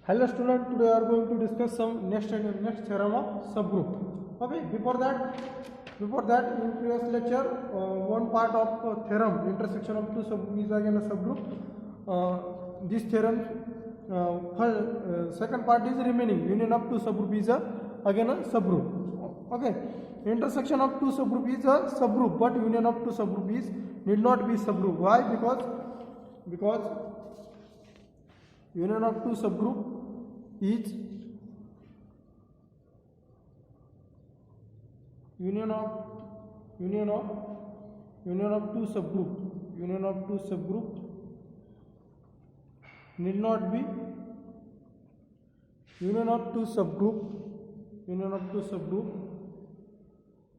Hello student, today we are going to discuss some next theorem of subgroup. Okay, before that in previous lecture, one part of theorem intersection of two subgroup is again a subgroup. This theorem, second part is remaining union of two subgroup is again a subgroup. Okay, intersection of two subgroup is a subgroup, but union of two subgroup is need not be subgroup. Why? Because union of two subgroup is union of two subgroup need not be union of two subgroup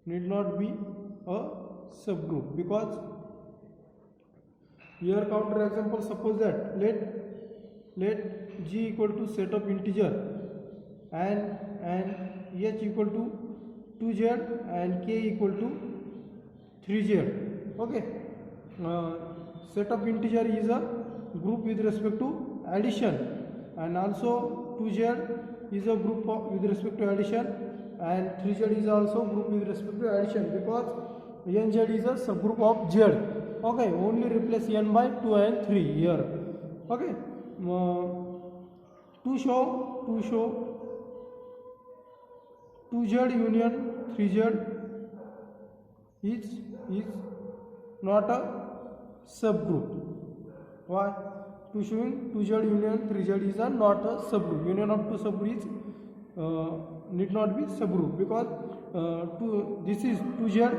need not be a subgroup, because here counter example, suppose that let G equal to set of integer and H equal to 2Z and K equal to 3Z. Okay, set of integer is a group with respect to addition, and also 2Z is a group with respect to addition, and 3Z is also group with respect to addition, because NZ is a subgroup of Z. Okay, only replace N by 2 and 3 here. Okay, to show 2Z union 3Z is not a subgroup. Why? To showing 2Z union 3Z is not a subgroup. Union of two subgroup is need not be subgroup, because this is 2Z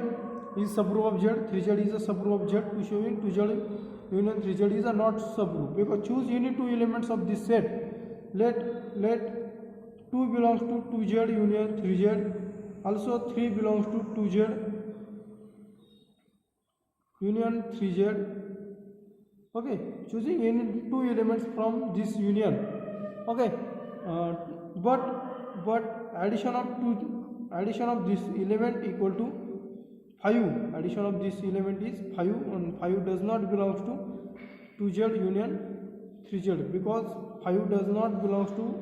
is subgroup of Z, 3Z is a subgroup of Z. To showing 2Z union 3Z is a not subgroup, because choose any two elements of this set. Let 2 belongs to 2Z union 3Z, also 3 belongs to 2Z union 3Z. Okay, choosing any two elements from this union. Okay, but addition of this element equal to 5. Addition of this element is 5, and 5 does not belongs to 2Z union 3Z, because 5 does not belongs to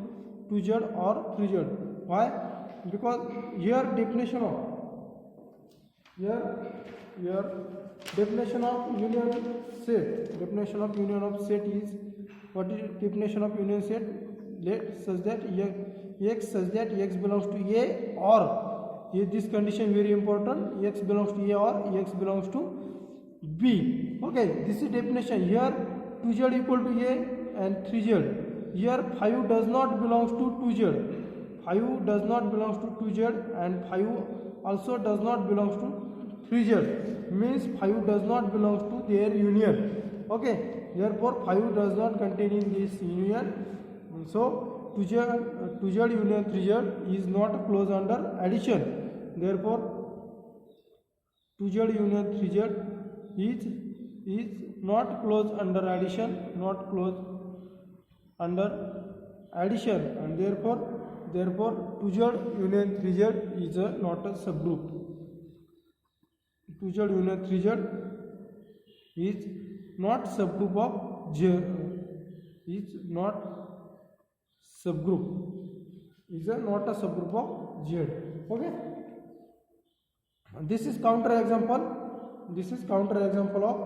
2Z or 3Z. Why? Because here definition of union set is, what is definition of union set? Let such that x belongs to A, or this condition very important, x belongs to A or x belongs to B. Okay, this is definition. Here 2Z equal to A and 3Z. Here 5 does not belongs to 2Z. 5 does not belongs to 2Z, and 5 also does not belongs to 3Z. Means 5 does not belongs to their union. Okay, therefore 5 does not contain in this union. So 2Z union 3Z is not closed under addition. Therefore 2Z union 3Z is not closed under addition, and therefore 2Z union 3Z is not a subgroup. 2Z union 3Z is not subgroup of Z, is not subgroup, is not a subgroup of Z. Okay, this is counter example of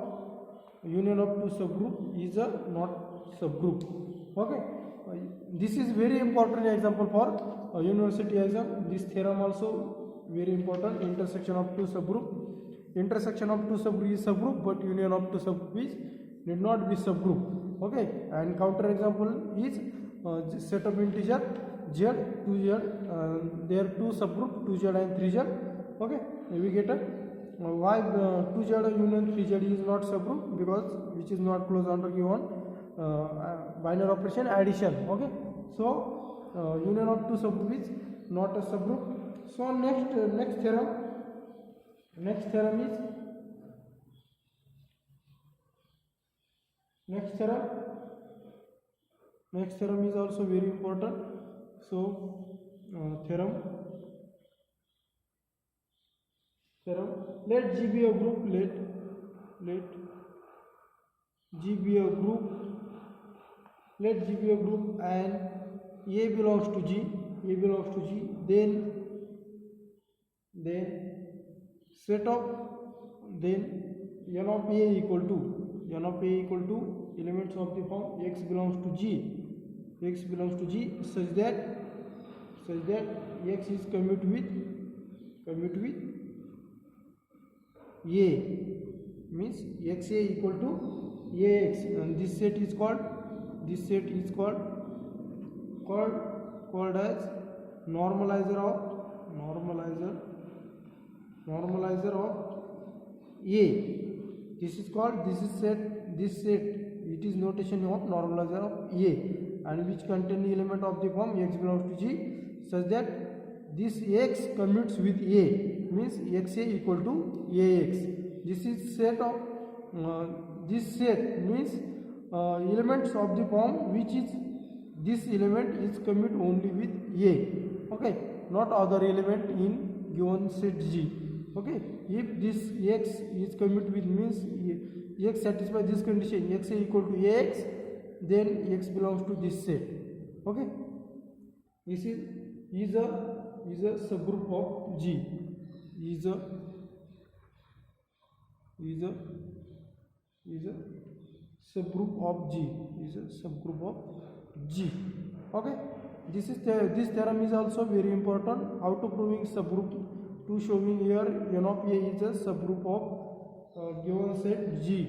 union of two subgroup is a not subgroup. Okay, this is very important example for university exam. This theorem also very important. Intersection of two subgroup is subgroup, but union of two subgroup is need not be subgroup. Okay, and counter example is set of integer Z, 2Z, there are two subgroup 2Z and 3Z. Okay, we get a why 2Z union 3Z is not subgroup, because which is not closed under given binary operation addition. Okay, so union of two subgroup is not a subgroup. So next theorem is also very important. So theorem let G be a group, let G be a group, and A belongs to G, A belongs to G, then set of n of A equal to elements of the form x belongs to G such that x is commute with A, means xa equal to Ax, and this set is called as normalizer of A. This set it is notation of normalizer of A, and which contain the element of the form x belongs to G such that this x commutes with A, means xa equal to Ax. This is set of this set means elements of the form which is this element is commute only with A, okay, not other element in given set G. Okay, if this x is commute with means x satisfies this condition, x equal to Ax, then x belongs to this set. Okay, this is a subgroup of G. Is a subgroup of G. Is a subgroup of G. Okay, this theorem is also very important. How to proving subgroup? To showing here n of A is a subgroup of given set G.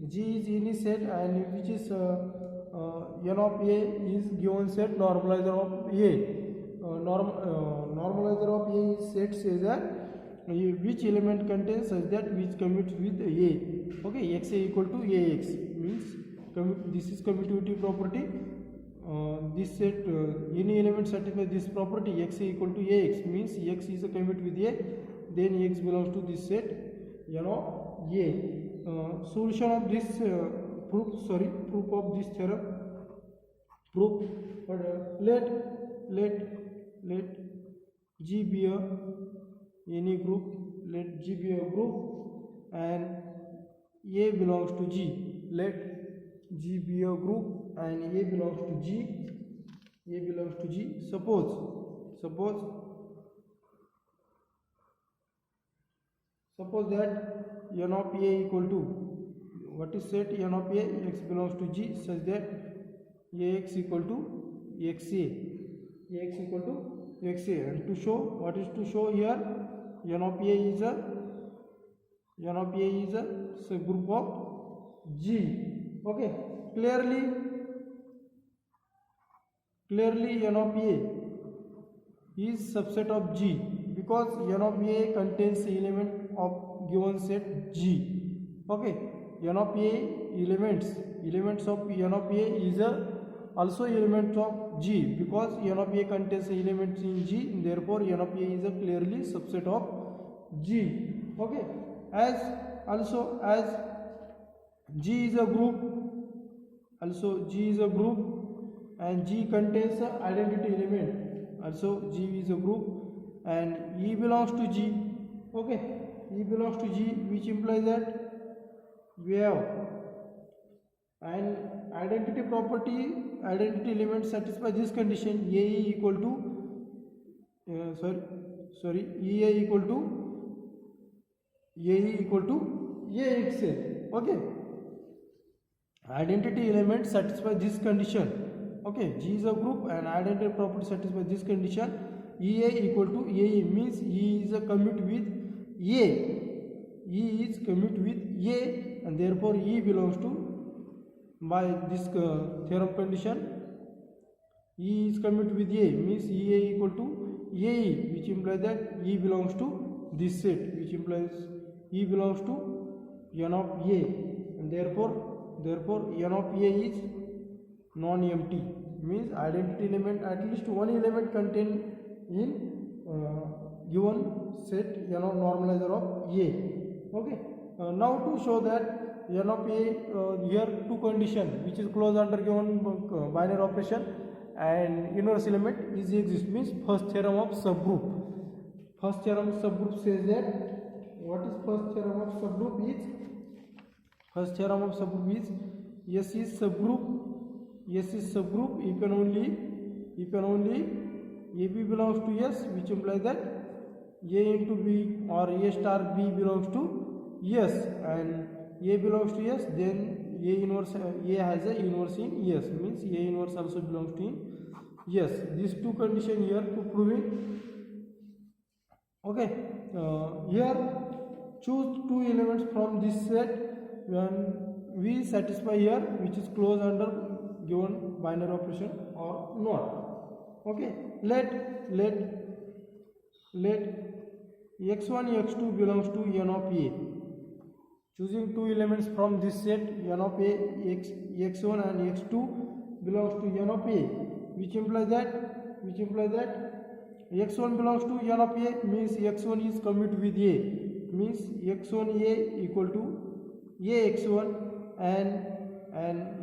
G is any set and which is n of A is given set normalizer of A. Normalizer of A is set says that which element contains such that which commutes with A. Okay, xa equal to Ax means this is commutative property. This set any element satisfies this property x equal to Ax means x is a commute with A, then x belongs to this set n of A. Solution of this proof of this theorem. Let G be any group, let G be a group and A belongs to G. Let G be a group and A belongs to G. Suppose that n of A equal to what is set n of A, x belongs to G such that Ax equal to xa. And to show, what is to show here, n of A is a subgroup of G. Okay, clearly n of A is subset of G because n of A contains element of given set G. Okay, n of A elements of n of A is also element of G because n of A contains elements in G, therefore n of A is a clearly subset of G. Okay, as G is a group, and G contains an identity element, also G is a group and E belongs to G. Okay, E belongs to G, which implies that we have an identity element satisfy this condition AE equal to EA equal to A itself. Okay, identity element satisfy this condition. Okay, G is a group and identity property satisfy this condition. EA equal to AE means E is a commute with A. E is commute with A and therefore E belongs to, by this theorem condition, E is commute with A means EA equal to AE, which implies that E belongs to this set, which implies E belongs to n of A, and therefore n of A is non-empty, means identity element, at least one element contained in given set n of normalizer of A. Okay, now to show that n of A, here two condition which is closed under given binary operation and inverse element is exist, means first theorem of subgroup. First theorem of subgroup says that, what is first theorem of subgroup is, first theorem of subgroup is S is subgroup, you can only if and only AB belongs to S, which implies that A into B or A star B belongs to S, and A belongs to S, then A has a inverse in S, means A inverse also belongs to S. These two conditions here to proving. Okay, here choose two elements from this set when we satisfy here which is closed under given binary operation or not. Okay, let x1 x2 belongs to n of A. Choosing two elements from this set n of A, x1 and x2 belongs to n of A, which implies that x1 belongs to n of A, means x1 is commute with A, means x1 A equal to A x1, and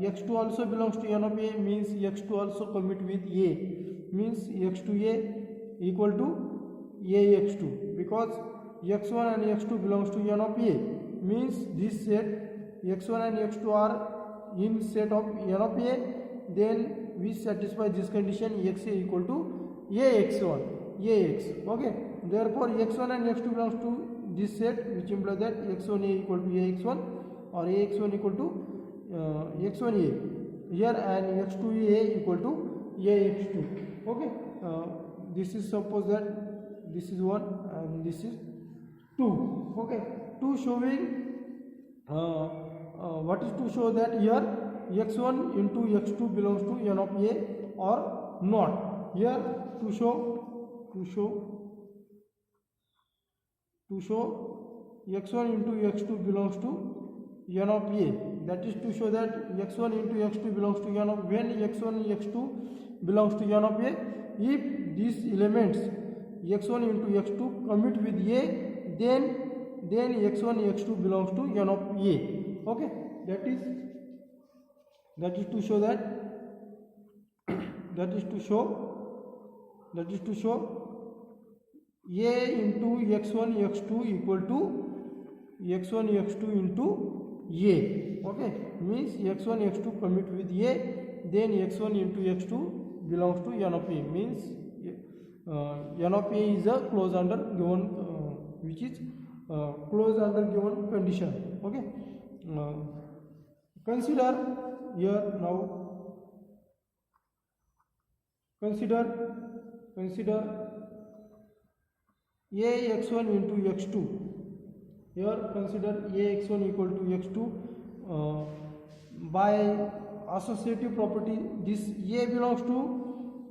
x2 also belongs to n of A, means x2 also commute with A, means x2A equal to A x2, because x1 and x2 belongs to n of A, means this set x1 and x2 are in set of n of A, then we satisfy this condition xa equal to Ax1, Ax. Okay, therefore x1 and x2 belongs to this set, which implies that x1A equal to Ax1 or Ax1 equal to x1A here, and x2A equal to Ax2. Okay, this is suppose that this is 1 and this is 2. Okay, 2 showing what is to show that here x1 into x2 belongs to n of A or not. Here to show x1 into x2 belongs to n of A, that is to show that x1 into x2 belongs to n of, when x1 and x2 belongs to n of A, if these elements x1 into x2 commute with A, then x1 x2 belongs to n of A. Okay, that is to show that that is to show A into x1 x2 equal to x1 x2 into A. Okay, means x1 x2 commute with A, then x1 into x2 belongs to n of A, means n of A is a closed under given which is closed under given condition. Okay, consider here now, consider Ax1 into x2. Here consider Ax1 equal to x2 by associative property. This A belongs to,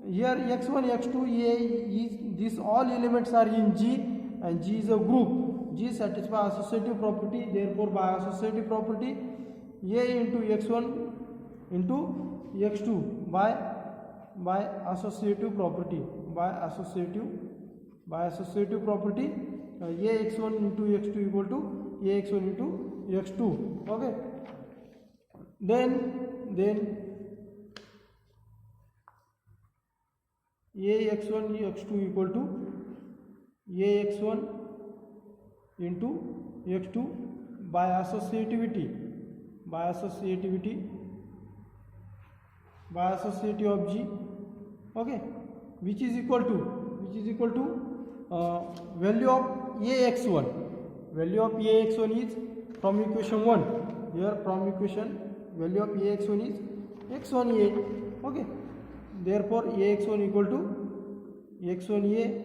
here x1 x2 A is, these all elements are in G, and G is a group. G satisfies associative property, therefore by associative property A into x1 into x2 by associative property, associative property Ax1 into x2 equal to Ax1 into x2. Okay, then Ax1 x2 equal to Ax1 into x2 by associativity of G. Okay, which is equal to value of Ax1. Value of Ax1 is from equation 1. Here from equation value of Ax1 is x1A. Okay, therefore Ax1 equal to x1A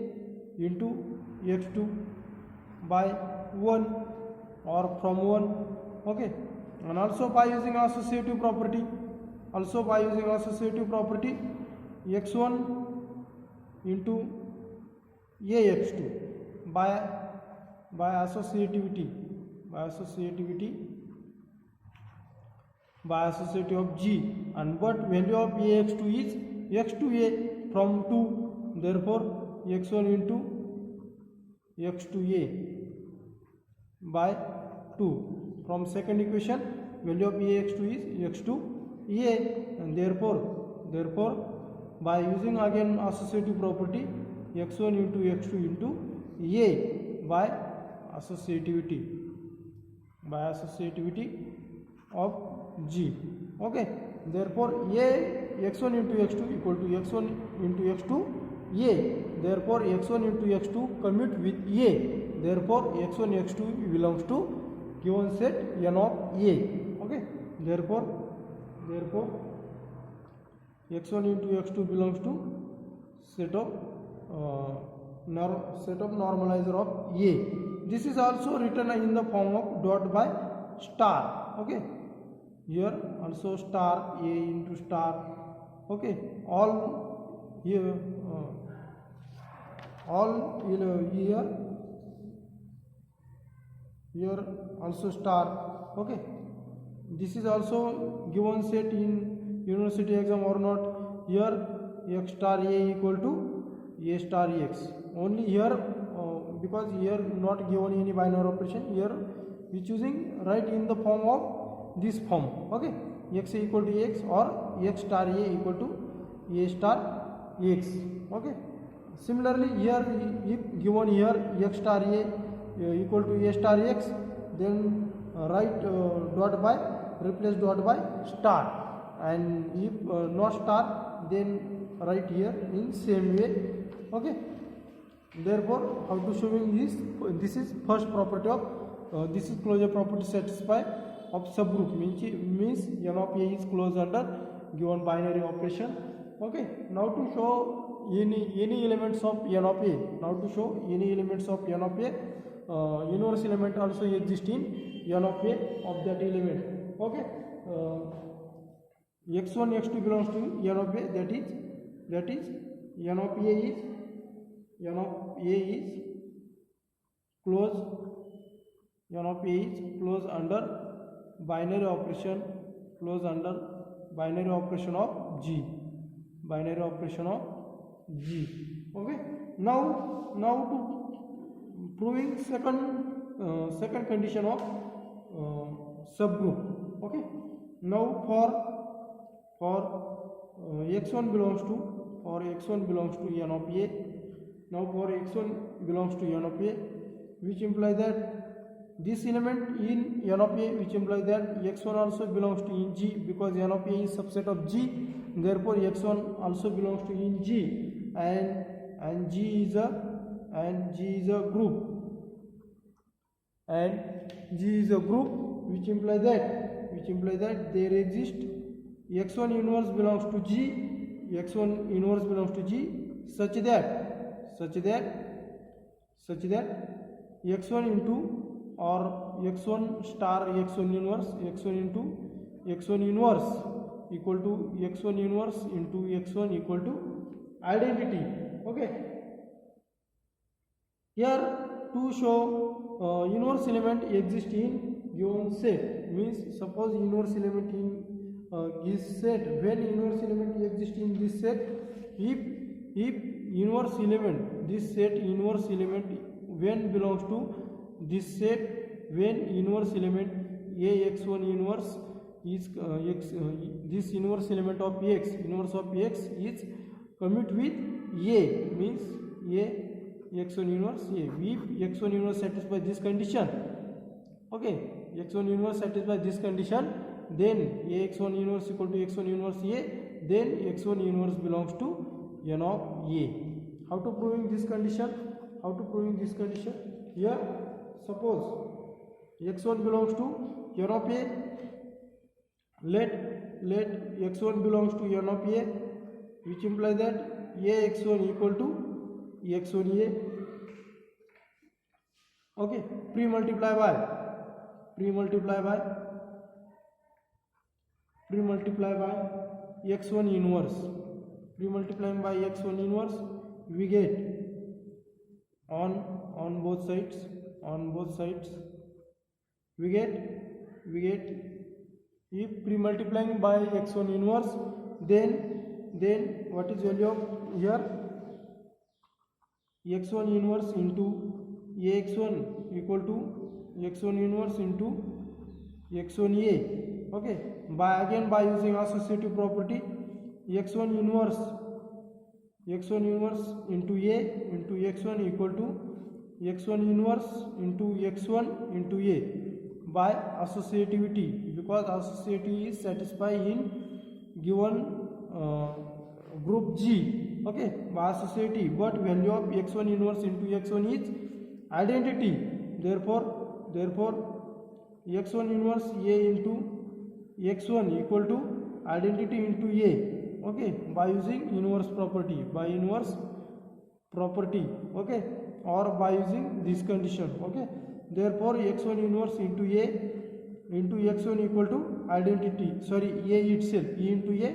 into x2 by 1 or from 1. Okay, and also by using associative property, x1 into Ax2 by associativity of G, and but value of Ax2 is x2A from 2, therefore x1 into x2A by 2. From second equation value of Ax2 is x2A, and therefore by using again associative property x1 into x2 into A by associativity of G. Okay, therefore A x1 into x2 equal to x1 into x2 a. Therefore x1 into x2 commute with a. Therefore x1 x2 belongs to given set n of a. Okay, therefore x1 into x2 belongs to set of normalizer of a. This is also written in the form of dot by star. Okay, here also star a into star. Okay, all here here also star. Okay, this is also given set in university exam or not. Here x star a equal to a star x. Only here because here not given any binary operation, here we choosing right in the form of this form. Okay, x equal to x or x star a equal to a star x. Okay, similarly here if given here x star a equal to a star x, then write dot by, replace dot by star, and if not star, then write here in same way. Okay, therefore how to showing this is first property of this is closure property satisfy of subgroup, means n of a is closed under given binary operation. Okay, now to show any elements of n of a, inverse element also exist in n of a of that element. Okay, x1 x2 belongs to n of a, that is n of a is closed, n of a is closed under binary operation, of G, Okay, now to proving second condition of subgroup. Okay, now for x1 belongs to n of a. Now for x1 belongs to n of a, which implies that this element in n of a, which implies that x1 also belongs to in G, because n of a is subset of G. Therefore x1 also belongs to in G, and G is a group, which implies that there exist x1 inverse belongs to G, such that x1 into or x1 star x1 inverse equal to x1 inverse into x1 equal to identity. Okay, here to show inverse element exist in given set, means suppose inverse element in this set, when inverse element exist in this set, if inverse element, this set inverse element when belongs to this set, when inverse element ax1 inverse is this inverse element of x, is commute with a, means a x1 inverse a. If x1 inverse satisfies this condition, okay, x1 inverse satisfies this condition, then ax1 inverse equal to x1 inverse a, then x1 inverse belongs to n of a. How to proving this condition? Here suppose x1 belongs to n of a, let x1 belongs to n of a, which implies that ax1 equal to x1 a. Okay, pre-multiply by x1 inverse, pre-multiplying by x1 inverse, we get on both sides we get if pre-multiplying by x1 inverse, then what is value of here x1 inverse into ax1 equal to x1 inverse into x1 a. Okay, by using associative property, x1 inverse into a into x1 equal to x1 inverse into x1 into a by associativity, because associativity is satisfied in given group G, okay, by associative, but value of x1 inverse into x1 is identity. Therefore x1 inverse A into x1 equal to identity into A, okay, by using inverse property, okay, or by using this condition, okay. Therefore x1 inverse into A into x1 equal to identity, sorry, A itself, E into A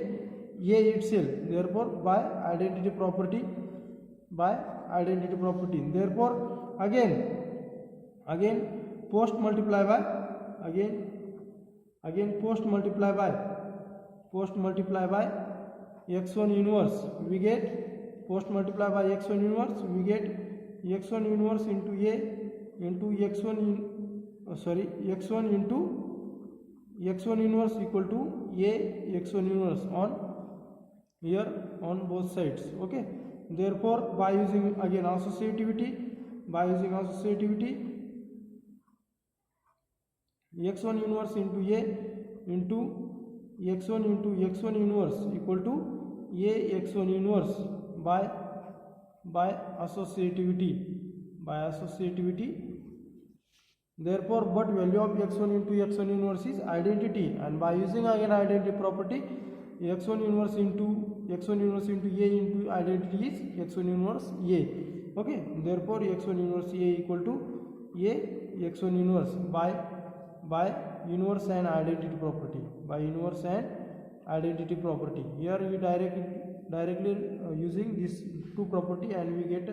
itself. Therefore by identity property, therefore again post multiply by x1 inverse, we get post multiply by x1 inverse, we get x1 inverse into A into x1 into x1 inverse equal to A x1 inverse on here on both sides, okay. Therefore by using again associativity, x1 inverse into A into x1 inverse equal to A x1 inverse by associativity. Therefore but value of x1 into x1 inverse is identity, and by using again identity property, x1 inverse into A into identity is x1 inverse A, okay. Therefore x1 inverse A equal to A x1 inverse by inverse and identity property. Here we directly using these two property, and we get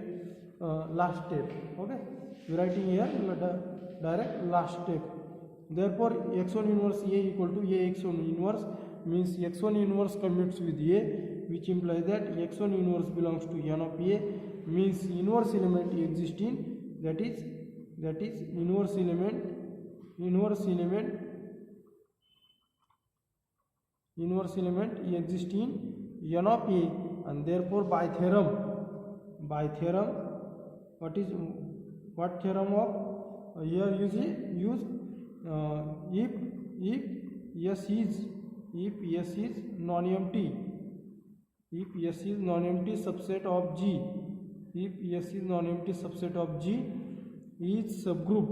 last step, okay. We writing here direct last step. Therefore x1 inverse A equal to A x1 inverse means x1 inverse commutes with A, which implies that x1 inverse belongs to n of A, means inverse element exists in, that is inverse element exists in n of A, and therefore by theorem what theorem of here use if S is non-empty, subset of G, if S is non-empty subset of G is subgroup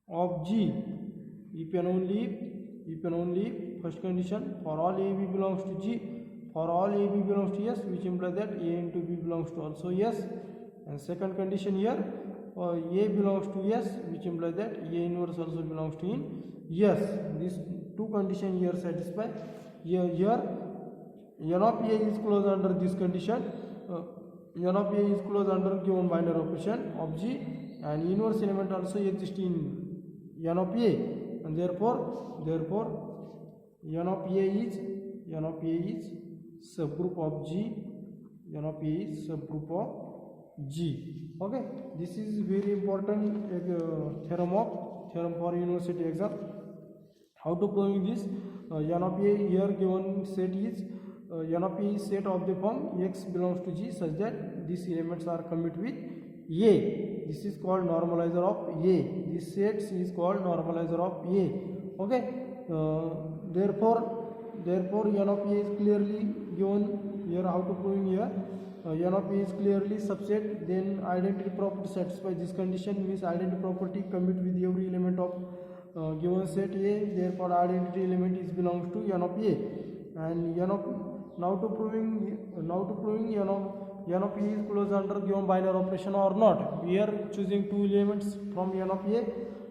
of G, if and only if first condition for all AB belongs to G, for all AB belongs to S, which implies that A into B belongs to also S, and second condition here A belongs to S, which implies that A inverse also belongs to S. These two conditions here satisfy. Here n of A is closed under this condition, n of A is closed under given binary operation of G, and inverse element also exists in n of A, and therefore n of A is subgroup of G, okay. This is very important theorem for university exam. How to prove this? N of A here given set is n of A is set of the form x belongs to G such that these elements are commute with A. This is called normalizer of A. This set is called normalizer of A, okay. Therefore n of A is clearly given here. How to prove here? N of A is clearly subset, then identity property satisfies this condition, means identity property commute with every element of given set A, therefore identity element is belongs to n of A, and now to proving n of A is closed under given binary operation or not. We are choosing two elements from n of A,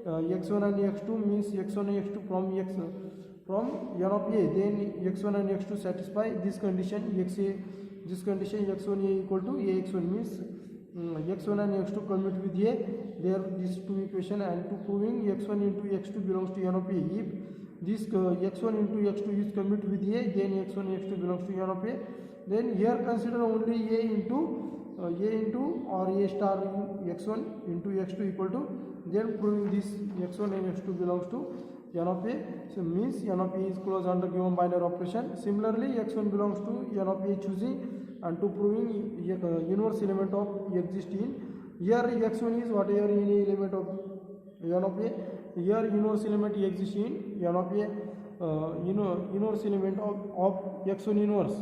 x1 and x2, means x1 and x2 from n of A, then x1 and x2 satisfy this condition, x1 A equal to A x1, means x1 and x2 commute with A, there these two equation, and to proving x1 into x2 belongs to n of A. If this x1 into x2 is commute with A, then x1 and x2 belongs to n of A. Then here consider only A into or A star x1 into x2 equal to, then proving this x1 and x2 belongs to n of A, so means n of A is closed under given binary operation. Similarly x1 belongs to n of A choosing, and to proving inverse element of exist in, here x1 is whatever any element of n of A, here inverse element exists in n of A, inverse element of x1 inverse.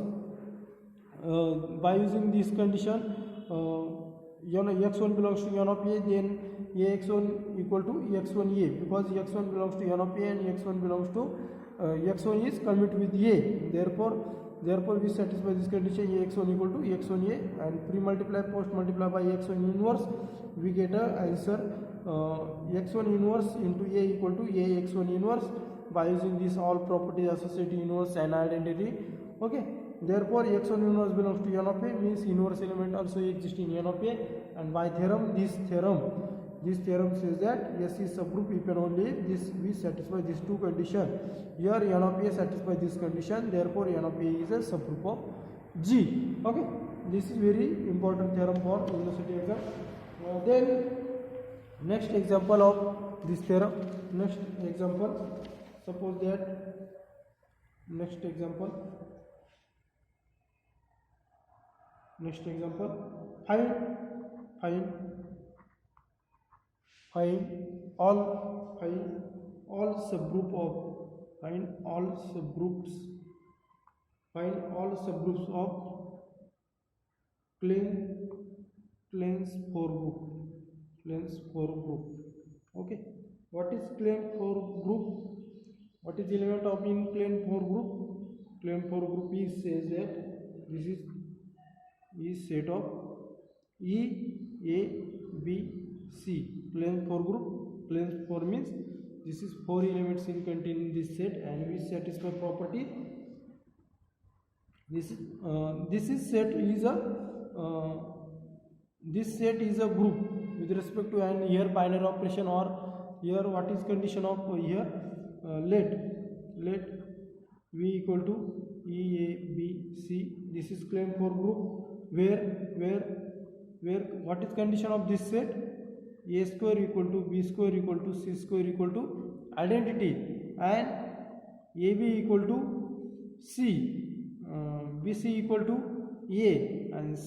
By using this condition, x1 belongs to n of a, then ax1 equal to x1a, because x1 belongs to n of a and x1 belongs to x1 is commute with a. Therefore we satisfy this condition, ax1 equal to x1a, and pre-multiply post multiply by x1 inverse, we get a answer x1 inverse into a equal to a x1 inverse, by using this all properties associated inverse and identity. Okay, therefore x1 inverse belongs to n of a, means inverse element also exists in n of a, and by theorem, this theorem says that S is subgroup if and only if this we satisfy these two conditions. Here n of a satisfy this condition, therefore n of a is a subgroup of G. Okay, this is very important theorem for university exam. Then next example of this theorem, next example, suppose that next example, find all subgroups of planes for group. Okay, what is plane for group? What is the element of in plane for group? Plane for group is says that this is set of E, A, B, C. Plane for group, plane for means this is 4 elements in contain this set, and we satisfy property. This set is a group with respect to an here binary operation, or here what is condition of here let V equal to E, A, B, C. This is claim for group where what is condition of this set? A square equal to B square equal to C square equal to identity, and AB equal to C, BC equal to A, and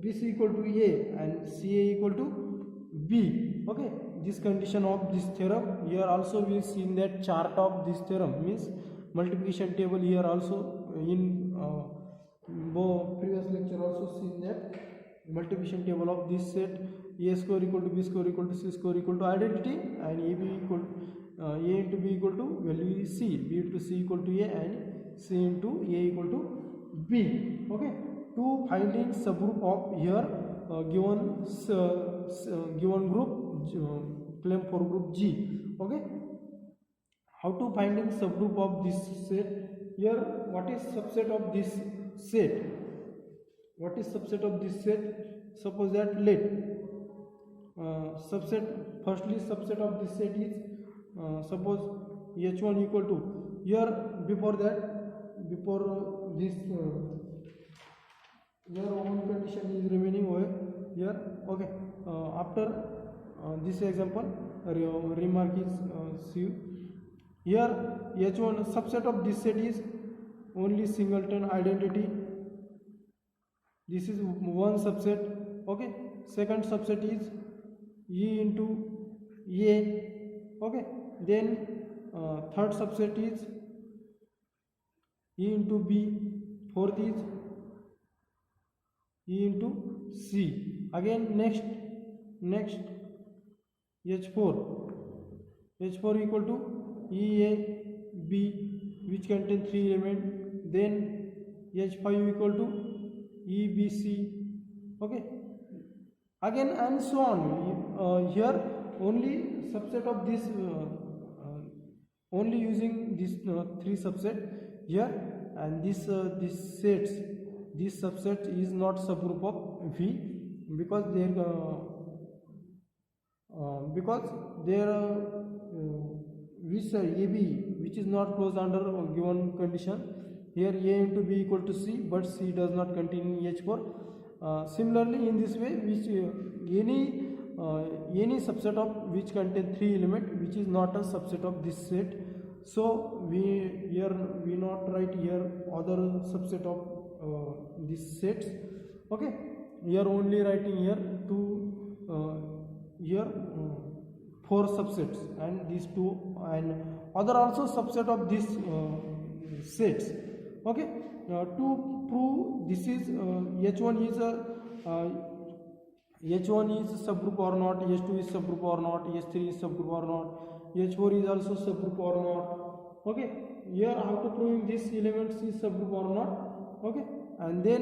BC equal to A and CA equal to B. Okay, this condition of this theorem. Here also we seen that chart of this theorem, means multiplication table. Here also in previous lecture also seen that multiplication table of this set. A square equal to B square equal to C square equal to identity, and AB equal A into B equal to value is C, B into C equal to A, and C into A equal to B. Okay, to finding subgroup of here given group claim for group G. Okay, how to finding subgroup of this set? Here what is subset of this set? What is subset of this set? Suppose that let firstly subset of this set is suppose H1 equal to, here before this here one condition is remaining over here. Okay, after this example remark is see here H1 subset of this set is only singleton identity. This is one subset. Okay, second subset is E into A. Okay, then third subset is E into B, fourth is E into C. Again next H4 equal to E, A, B, which contain 3 elements. Then H5 equal to E, B, C. Okay, again and so on. Here only subset of this only using this 3 subset here, and this subset is not subgroup of V, because which AB which is not closed under given condition. Here A into B equal to C, but C does not contain H4. Similarly, in this way, which any subset of which contain 3 elements, which is not a subset of this set. So we not write here other subset of these sets. Okay, we are only writing here 4 4 subsets, and these two and other also subset of these sets. Okay, to prove this is H1 is a H1 is subgroup or not, H2 is subgroup or not, H3 is subgroup or not, H4 is also subgroup or not. Okay, here how to prove this elements is subgroup or not. Okay, and then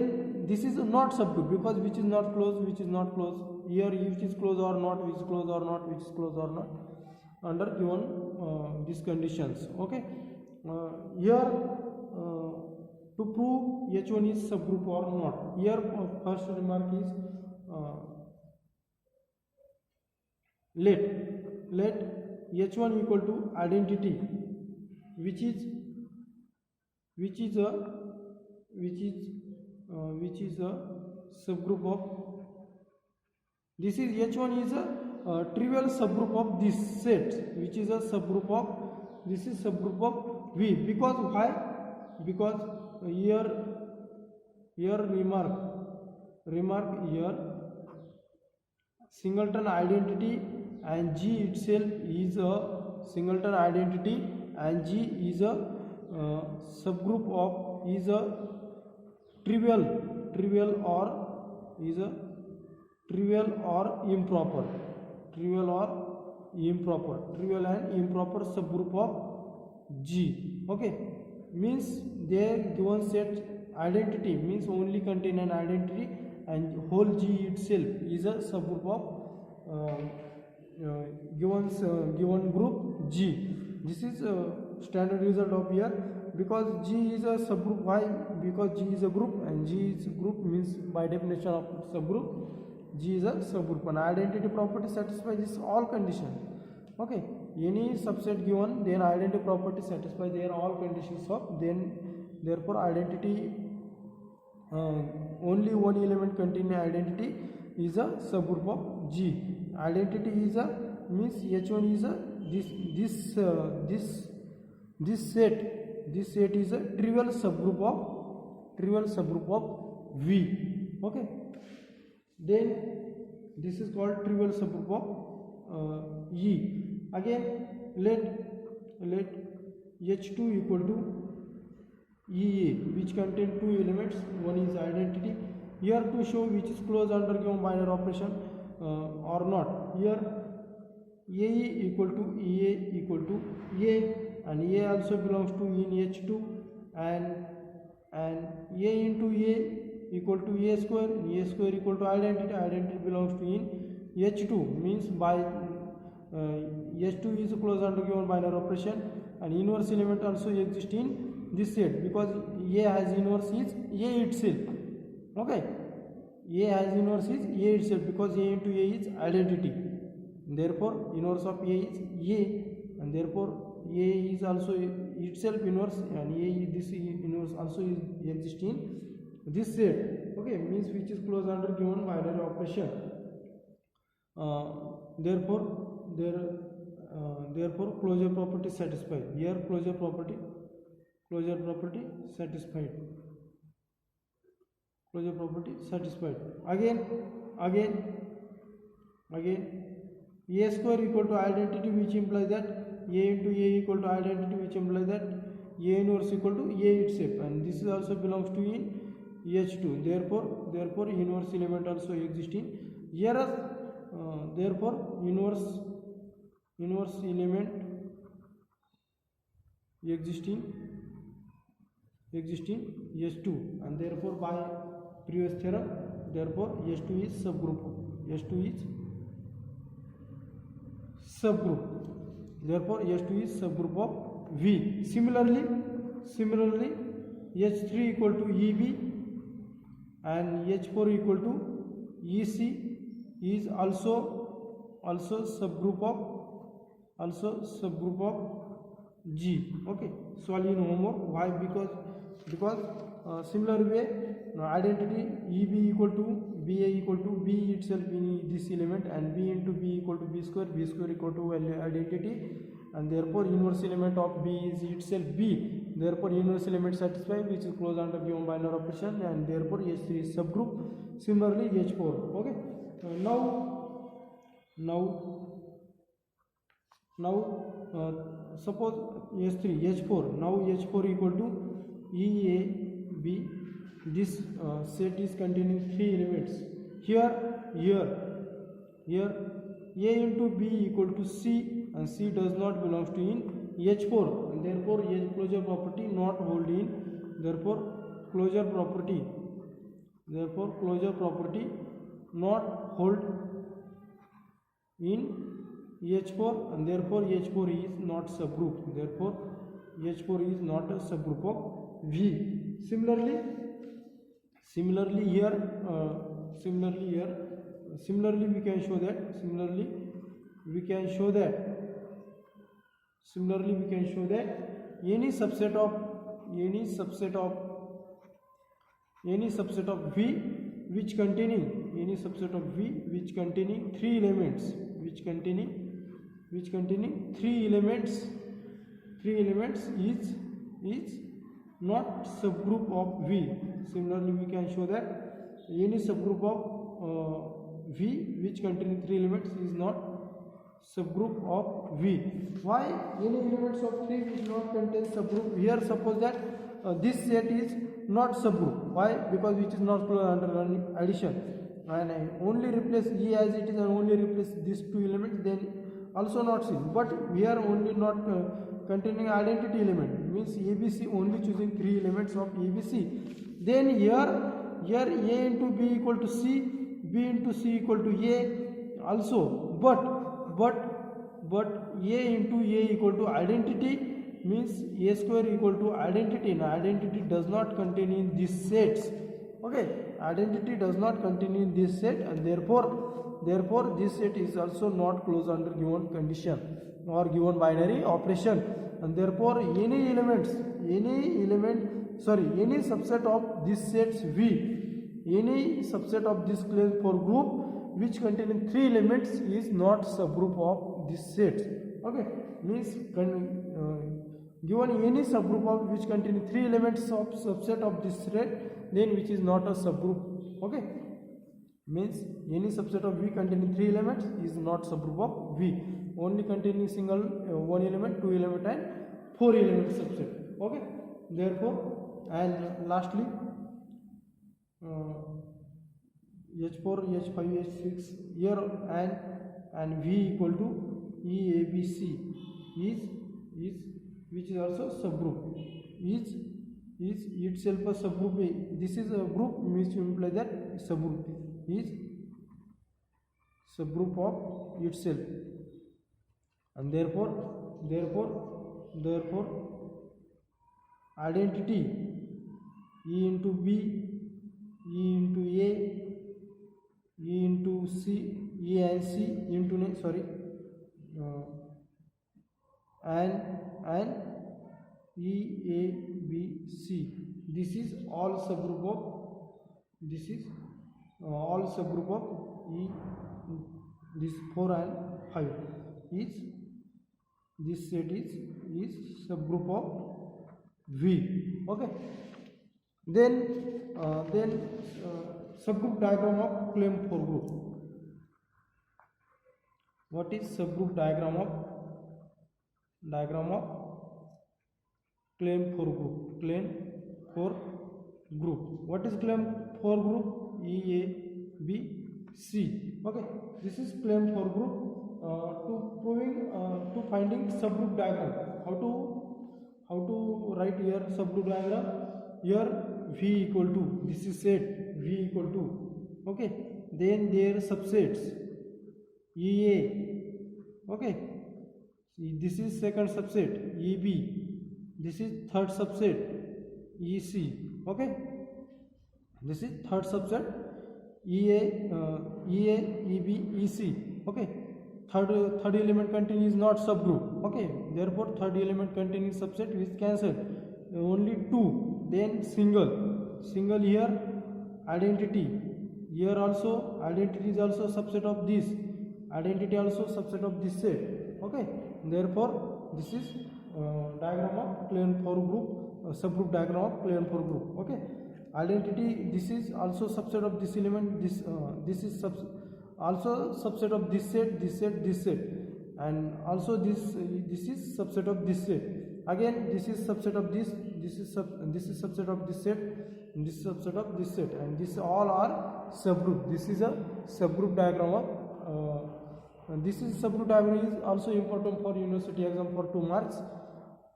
this is not subgroup because which is not closed, which is not closed. Here which is closed or not, which is closed or not, which is closed or not under given these conditions. Okay, here to prove H1 is subgroup or not. Here first remark is let H1 equal to identity which is a subgroup of, this is H1 is a trivial subgroup of this set, which is a subgroup of, this is subgroup of V. Because why? Because here remark here singleton identity and G itself is a singleton identity and G is a subgroup of, is a trivial or is a trivial or improper, trivial and improper subgroup of G. Okay, means their given set identity means only contain an identity and whole G itself is a subgroup of given group G. This is standard result of here. Because G is a subgroup. Why? Because G is a group and G is a group means by definition of subgroup G is a subgroup, and identity property satisfies this all conditions. Okay, any subset given then identity property satisfies their all conditions of, then therefore identity only one element containing identity is a subgroup of G. Identity is a means H1 is a this set is a trivial subgroup of V. Okay, then this is called trivial subgroup of E. Again let H2 equal to EA which contain two elements, one is identity. Here to show which is closed under given binary operation or not. Here AE equal to EA equal to A, and A also belongs to in H2, and A into A equal to A square equal to identity belongs to in H2, means by H2 is closed under given binary operation, and inverse element also exists in this set because A has inverse is A itself. Okay, A has inverse is A itself because A into A is identity. Therefore inverse of A is A, and therefore A is also itself inverse, and A this inverse also is exists in this set. Okay, means which is closed under given binary operation. Therefore closure property satisfied. Here closure property satisfied. Closure property satisfied. Again A square equal to identity, which implies that A into A equal to identity, which implies that A inverse equal to A itself, and this is also belongs to in H2. Therefore inverse element also exists in here. Therefore inverse element existing H2, and therefore by previous theorem, therefore H2 is subgroup. Therefore H2 is subgroup of V. Similarly H3 equal to EB and H4 equal to EC is also subgroup of G. Okay, solve in homework. Why? Because similar way identity EB equal to BA equal to B itself in this element, and B into B equal to B square equal to identity, and therefore inverse element of B is itself B. Therefore inverse element satisfied, which is closed under given binary operation, and therefore H3 is subgroup. Similarly H4. Okay, now now suppose h3 h4, now h4 equal to e a b. This set is containing 3 elements. Here a into b equal to c, and c does not belongs to in h4, and therefore closure property not hold in, therefore closure property not hold in h4, and therefore h4 is not subgroup, therefore h4 is not a subgroup of v. Similarly here we can show that any subset of v which containing 3 elements, is not subgroup of v. Similarly we can show that any subgroup of v which containing 3 elements is not subgroup of v. Why any elements of 3 which not contain subgroup? Here suppose that this set is not subgroup. Why? Because which is not under addition, and I only replace e as it is and only replace these 2 elements, then also not seen. But we are only not containing identity element, means abc only choosing 3 elements of abc. Then here a into b equal to c, b into c equal to a also, but a into a equal to identity, means a square equal to identity. Now identity does not contain in these sets. Okay, identity does not contain in this set, and therefore this set is also not closed under given condition or given binary operation, and therefore any subset of this sets v, any subset of this class for group which containing 3 elements is not subgroup of this set. Okay, means given any subgroup of which containing 3 elements of subset of this set, then which is not a subgroup. Okay, means any subset of v containing 3 elements is not subgroup of v, only containing single 1 element, 2 element and 4 element subset. Okay, therefore, and lastly h4, h5, h6 here, and v equal to eabc is which is also subgroup, is itself a subgroup. This is a group, which implies that subgroup is subgroup of itself, and therefore identity e into b, e into a, e into c, e and c into and e a b c. This is all subgroup of e, this 4 and 5 is, this set is subgroup of v. Okay, then subgroup diagram of claim for group. What is subgroup diagram of claim for group? What is claim for group? E a b c. Okay, this is claim for group. To finding subgroup diagram, how to write here subgroup diagram? Here v equal to, this is set v equal to, okay, then their subsets ea, okay, this is second subset eb, this is third subset ec. Okay, this is third subset ea, eb, ec. Okay, third element containing is not subgroup. Okay, therefore third element containing subset is cancelled, only 2. Then single here, identity here also, identity is also subset of this, identity also subset of this set. Okay, therefore this is diagram of claim for group, subgroup diagram of claim for group. Okay, identity, this is also subset of this element, this is also subset of this set, and also this is subset of this set. Again this is subset of this is subset of this set, this is subset of this set, and this all are subgroup. This is a subgroup diagram of this is subgroup diagram is also important for university exam for 2 marks.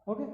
Okay.